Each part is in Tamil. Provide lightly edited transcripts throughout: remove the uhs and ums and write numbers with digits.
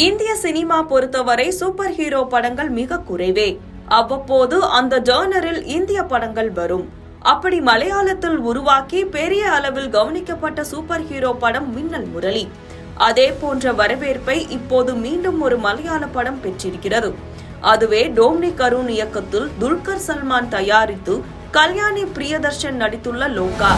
இந்திய சினிமா பொறுத்தவரை சூப்பர் ஹீரோ படங்கள் மிக குறைவே. அவ்வப்போது அந்த ஜானரில் இந்திய படங்கள் வரும். அப்படி மலையாளத்தில் உருவாக்கி பெரிய அளவில் கவனிக்கப்பட்ட சூப்பர் ஹீரோ படம் மின்னல் முரளி. அதே போன்ற வரவேற்பை இப்போது மீண்டும் ஒரு மலையாள படம் பெற்றிருக்கிறது. அதுவே டோம்னிக் அருண் இயக்கத்தில் துல்கர் சல்மான் தயாரித்து கல்யாணி பிரியதர்ஷன் நடித்துள்ள லோகா.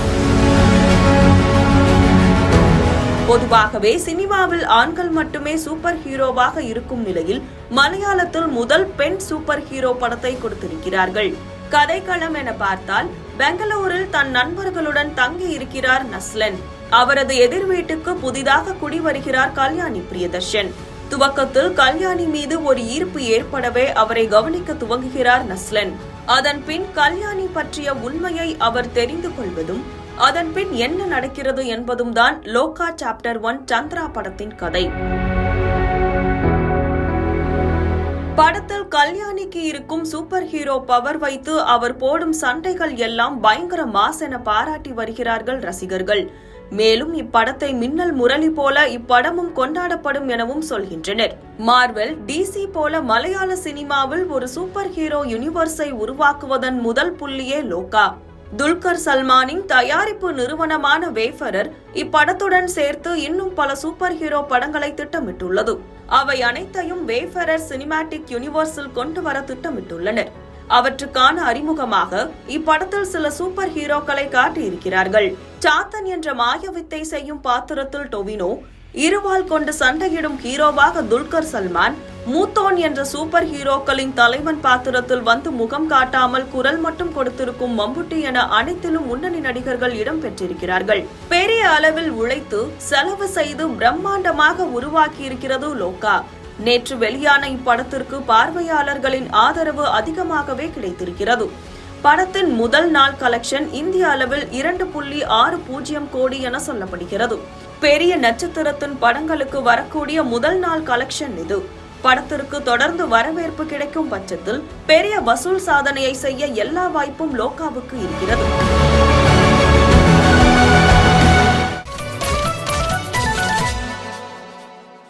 பொதுவாகவே சினிமாவில் ஆண்கள் மட்டுமே சூப்பர் ஹீரோவாக இருக்கும் நிலையில் மலையாளத்தில் முதல் பெண் சூப்பர் ஹீரோ படத்தை கொடுத்திருக்கிறார்கள். கதைக்களம் என பார்த்தால் பெங்களூரில் தன் நண்பர்களுடன் தங்கி இருக்கிறார் நஸ்லன். அவரது எதிர் வீட்டுக்கு புதிதாக குடி வருகிறார் கல்யாணி பிரியதர்ஷன். துவக்கத்தில் கல்யாணி மீது ஒரு ஈர்ப்பு ஏற்படவே அவரை கவனிக்க துவங்குகிறார் நஸ்லன். அதன் பின் கல்யாணி பற்றிய உண்மையை அவர் தெரிந்து கொள்வதும் அதன் பின் என்ன நடக்கிறது என்பதும் தான் லோகா சாப்டர் 1 சந்திரா படத்தின் கதை. படத்தில் கல்யாணிக்கு இருக்கும் சூப்பர் ஹீரோ பவர் வைத்து அவர் போடும் சண்டைகள் எல்லாம் பயங்கர மாஸ் என பாராட்டி வருகிறார்கள் ரசிகர்கள். மேலும் இப்படத்தை மின்னல் முரளி போல இப்படமும் கொண்டாடப்படும் எனவும் சொல்கின்றனர். மார்வெல், டிசி போல மலையாள சினிமாவில் ஒரு சூப்பர் ஹீரோ யூனிவர்ஸை உருவாக்குவதன் முதல் புள்ளியே லோகா. துல்கர் சல்மானின் தயாரிப்பு நிறுவனமான வேஃபரர் இப்படத்துடன் சேர்த்து இன்னும் பல சூப்பர் ஹீரோ படங்களை திட்டமிட்டுள்ளது. அவை அனைத்தையும் வேஃபரர் சினிமாட்டிக் யூனிவர்ஸில் கொண்டு வர திட்டமிட்டுள்ளனர். அவற்றுக்கான அறிமுகமாக இப்படத்தில் சில சூப்பர் ஹீரோக்களை காட்டியிருக்கிறார்கள். சாத்தன் என்ற மாயவித்தை செய்யும் பாத்திரத்தில் டொவினோ, இருவால் கொண்டு சண்டையிடும் ஹீரோவாக துல்கர் சல்மான், மூத்தோன் என்ற சூப்பர் ஹீரோக்களின் தலைவன் பாத்திரத்தில் வந்து முகம் காட்டாமல் குரல் மட்டும் கொடுத்திருக்கும் மம்புட்டி என அனைத்திலும் முன்னணி நடிகர்கள் இடம் பெற்றிருக்கிறார்கள். பெரிய அளவில் உழைத்து செலவு செய்து பிரம்மாண்டமாக உருவாக்கியிருக்கிறது லோகா. நேற்று வெளியான இப்படத்திற்கு பார்வையாளர்களின் ஆதரவு அதிகமாகவே கிடைத்திருக்கிறது. படத்தின் முதல் நாள் கலெக்ஷன் இந்திய அளவில் 2.60 கோடி என சொல்லப்படுகிறது. பெரிய நட்சத்திரத்தின் படங்களுக்கு வரக்கூடிய முதல் நாள் கலெக்ஷன் இது. படத்திற்கு தொடர்ந்து வரவேற்பு கிடைக்கும் பட்சத்தில் பெரிய வசூல் சாதனையை செய்ய எல்லா வாய்ப்பும் லோகாவுக்கு இருக்கிறது.